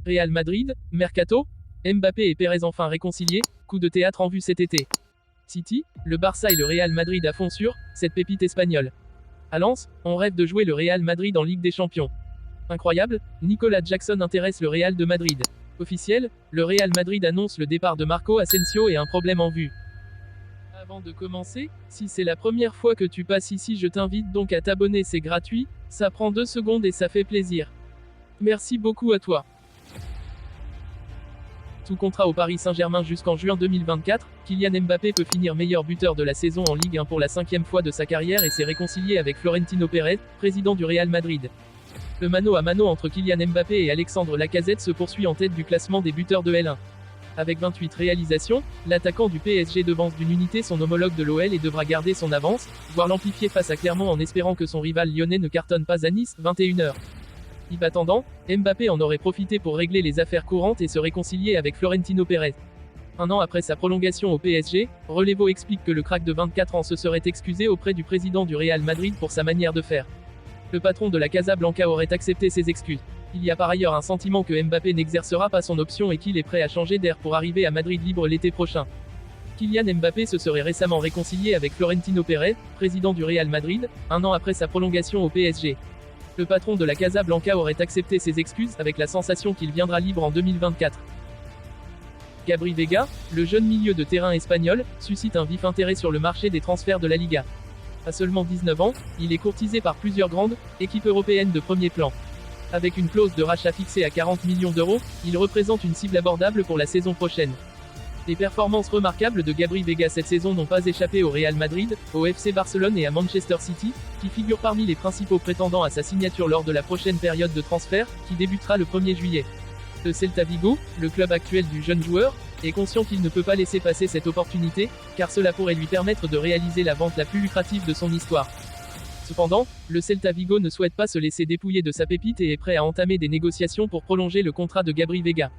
Real Madrid, Mercato, Mbappé et Pérez enfin réconciliés, coup de théâtre en vue cet été. City, le Barça et le Real Madrid à fond sur cette pépite espagnole. À Lens, on rêve de jouer le Real Madrid en Ligue des Champions. Incroyable, Nicolas Jackson intéresse le Real de Madrid. Officiel, le Real Madrid annonce le départ de Marco Asensio et un problème en vue. Avant de commencer, si c'est la première fois que tu passes ici, je t'invite donc à t'abonner, c'est gratuit, ça prend 2 secondes et ça fait plaisir. Merci beaucoup à toi. Sous contrat au Paris Saint-Germain jusqu'en juin 2024, Kylian Mbappé peut finir meilleur buteur de la saison en Ligue 1 pour la 5e fois de sa carrière et s'est réconcilié avec Florentino Pérez, président du Real Madrid. Le mano à mano entre Kylian Mbappé et Alexandre Lacazette se poursuit en tête du classement des buteurs de L1. Avec 28 réalisations, l'attaquant du PSG devance d'une unité son homologue de l'OL et devra garder son avance, voire l'amplifier face à Clermont en espérant que son rival lyonnais ne cartonne pas à Nice, 21h. Y attendant, Mbappé en aurait profité pour régler les affaires courantes et se réconcilier avec Florentino Pérez. Un an après sa prolongation au PSG, Relevo explique que le crack de 24 ans se serait excusé auprès du président du Real Madrid pour sa manière de faire. Le patron de la Casablanca aurait accepté ses excuses. Il y a par ailleurs un sentiment que Mbappé n'exercera pas son option et qu'il est prêt à changer d'air pour arriver à Madrid libre l'été prochain. Kylian Mbappé se serait récemment réconcilié avec Florentino Pérez, président du Real Madrid, un an après sa prolongation au PSG. Le patron de la Casablanca aurait accepté ses excuses avec la sensation qu'il viendra libre en 2024. Gabri Veiga, le jeune milieu de terrain espagnol, suscite un vif intérêt sur le marché des transferts de la Liga. À seulement 19 ans, il est courtisé par plusieurs grandes équipes européennes de premier plan. Avec une clause de rachat fixée à 40 millions d'euros, il représente une cible abordable pour la saison prochaine. Les performances remarquables de Gabri Veiga cette saison n'ont pas échappé au Real Madrid, au FC Barcelone et à Manchester City, qui figurent parmi les principaux prétendants à sa signature lors de la prochaine période de transfert, qui débutera le 1er juillet. Le Celta Vigo, le club actuel du jeune joueur, est conscient qu'il ne peut pas laisser passer cette opportunité, car cela pourrait lui permettre de réaliser la vente la plus lucrative de son histoire. Cependant, le Celta Vigo ne souhaite pas se laisser dépouiller de sa pépite et est prêt à entamer des négociations pour prolonger le contrat de Gabri Veiga.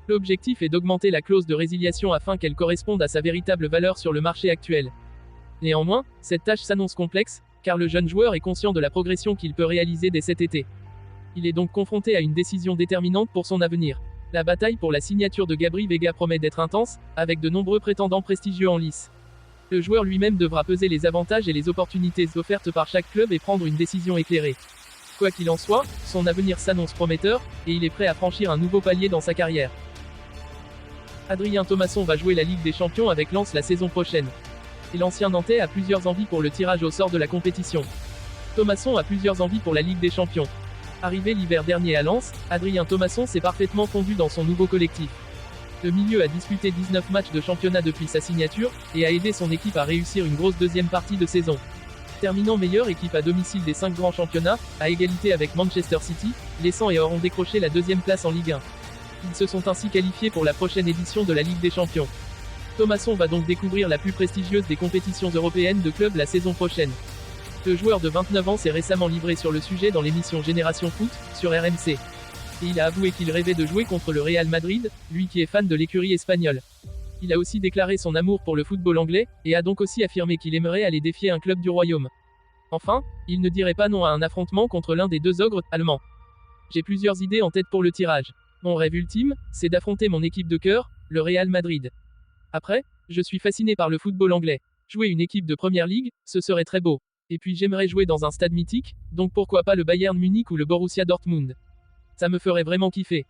L'objectif est d'augmenter la clause de résiliation afin qu'elle corresponde à sa véritable valeur sur le marché actuel. Néanmoins, cette tâche s'annonce complexe, car le jeune joueur est conscient de la progression qu'il peut réaliser dès cet été. Il est donc confronté à une décision déterminante pour son avenir. La bataille pour la signature de Gabri Veiga promet d'être intense, avec de nombreux prétendants prestigieux en lice. Le joueur lui-même devra peser les avantages et les opportunités offertes par chaque club et prendre une décision éclairée. Quoi qu'il en soit, son avenir s'annonce prometteur, et il est prêt à franchir un nouveau palier dans sa carrière. Adrien Thomasson va jouer la Ligue des Champions avec Lens la saison prochaine. Et l'ancien Nantais a plusieurs envies pour le tirage au sort de la compétition. Thomasson a plusieurs envies pour la Ligue des Champions. Arrivé l'hiver dernier à Lens, Adrien Thomasson s'est parfaitement fondu dans son nouveau collectif. Le milieu a disputé 19 matchs de championnat depuis sa signature, et a aidé son équipe à réussir une grosse deuxième partie de saison. Terminant meilleure équipe à domicile des 5 grands championnats, à égalité avec Manchester City, les 100 et or ont décroché la 2e place en Ligue 1. Ils se sont ainsi qualifiés pour la prochaine édition de la Ligue des Champions. Thomasson va donc découvrir la plus prestigieuse des compétitions européennes de clubs la saison prochaine. Le joueur de 29 ans s'est récemment livré sur le sujet dans l'émission Génération Foot, sur RMC. Et il a avoué qu'il rêvait de jouer contre le Real Madrid, lui qui est fan de l'écurie espagnole. Il a aussi déclaré son amour pour le football anglais, et a donc aussi affirmé qu'il aimerait aller défier un club du royaume. Enfin, il ne dirait pas non à un affrontement contre l'un des 2 ogres allemands. J'ai plusieurs idées en tête pour le tirage. Mon rêve ultime, c'est d'affronter mon équipe de cœur, le Real Madrid. Après, je suis fasciné par le football anglais. Jouer une équipe de Première Ligue, ce serait très beau. Et puis j'aimerais jouer dans un stade mythique, donc pourquoi pas le Bayern Munich ou le Borussia Dortmund. Ça me ferait vraiment kiffer.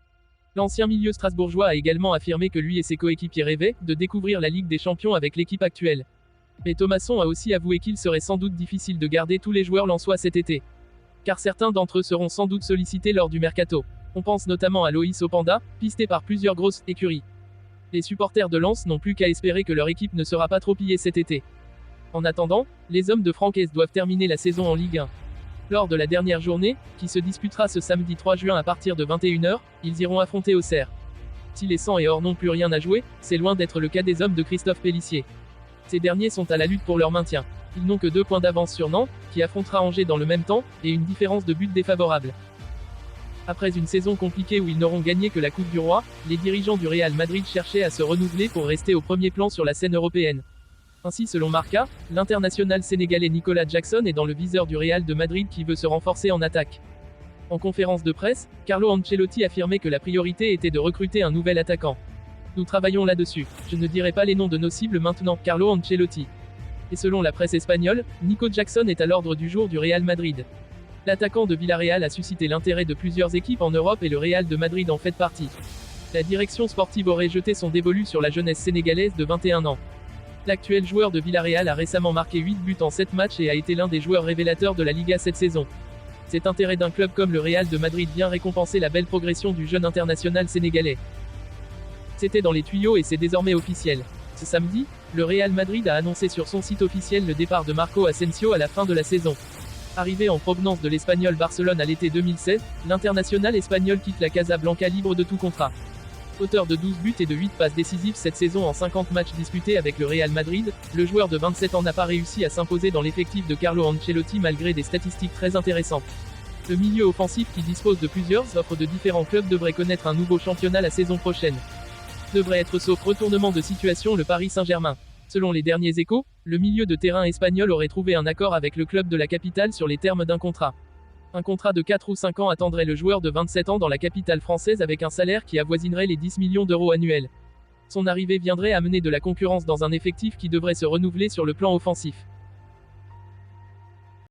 L'ancien milieu strasbourgeois a également affirmé que lui et ses coéquipiers rêvaient de découvrir la Ligue des Champions avec l'équipe actuelle. Mais Thomasson a aussi avoué qu'il serait sans doute difficile de garder tous les joueurs lensois cet été. Car certains d'entre eux seront sans doute sollicités lors du mercato. On pense notamment à Loïs Openda, pisté par plusieurs grosses écuries. Les supporters de Lens n'ont plus qu'à espérer que leur équipe ne sera pas trop pillée cet été. En attendant, les hommes de Francaise doivent terminer la saison en Ligue 1. Lors de la dernière journée, qui se disputera ce samedi 3 juin à partir de 21h, ils iront affronter Auxerre. Si les 100 et or n'ont plus rien à jouer, c'est loin d'être le cas des hommes de Christophe Pélissier. Ces derniers sont à la lutte pour leur maintien. Ils n'ont que 2 points d'avance sur Nantes, qui affrontera Angers dans le même temps, et une différence de but défavorable. Après une saison compliquée où ils n'auront gagné que la Coupe du Roi, les dirigeants du Real Madrid cherchaient à se renouveler pour rester au premier plan sur la scène européenne. Ainsi selon Marca, l'international sénégalais Nicolas Jackson est dans le viseur du Real de Madrid qui veut se renforcer en attaque. En conférence de presse, Carlo Ancelotti affirmait que la priorité était de recruter un nouvel attaquant. Nous travaillons là-dessus. Je ne dirai pas les noms de nos cibles maintenant, Carlo Ancelotti. Et selon la presse espagnole, Nico Jackson est à l'ordre du jour du Real Madrid. L'attaquant de Villarreal a suscité l'intérêt de plusieurs équipes en Europe et le Real de Madrid en fait partie. La direction sportive aurait jeté son dévolu sur la jeunesse sénégalaise de 21 ans. L'actuel joueur de Villarreal a récemment marqué 8 buts en 7 matchs et a été l'un des joueurs révélateurs de la Liga cette saison. Cet intérêt d'un club comme le Real de Madrid vient récompenser la belle progression du jeune international sénégalais. C'était dans les tuyaux et c'est désormais officiel. Ce samedi, le Real Madrid a annoncé sur son site officiel le départ de Marco Asensio à la fin de la saison. Arrivé en provenance de l'Espagnol Barcelone à l'été 2016, l'international espagnol quitte la Casablanca libre de tout contrat. Auteur de 12 buts et de 8 passes décisives cette saison en 50 matchs disputés avec le Real Madrid, le joueur de 27 ans n'a pas réussi à s'imposer dans l'effectif de Carlo Ancelotti malgré des statistiques très intéressantes. Le milieu offensif qui dispose de plusieurs offres de différents clubs devrait connaître un nouveau championnat la saison prochaine. Devrait être sauf retournement de situation le Paris Saint-Germain. Selon les derniers échos, le milieu de terrain espagnol aurait trouvé un accord avec le club de la capitale sur les termes d'un contrat. Un contrat de 4 ou 5 ans attendrait le joueur de 27 ans dans la capitale française avec un salaire qui avoisinerait les 10 millions d'euros annuels. Son arrivée viendrait amener de la concurrence dans un effectif qui devrait se renouveler sur le plan offensif.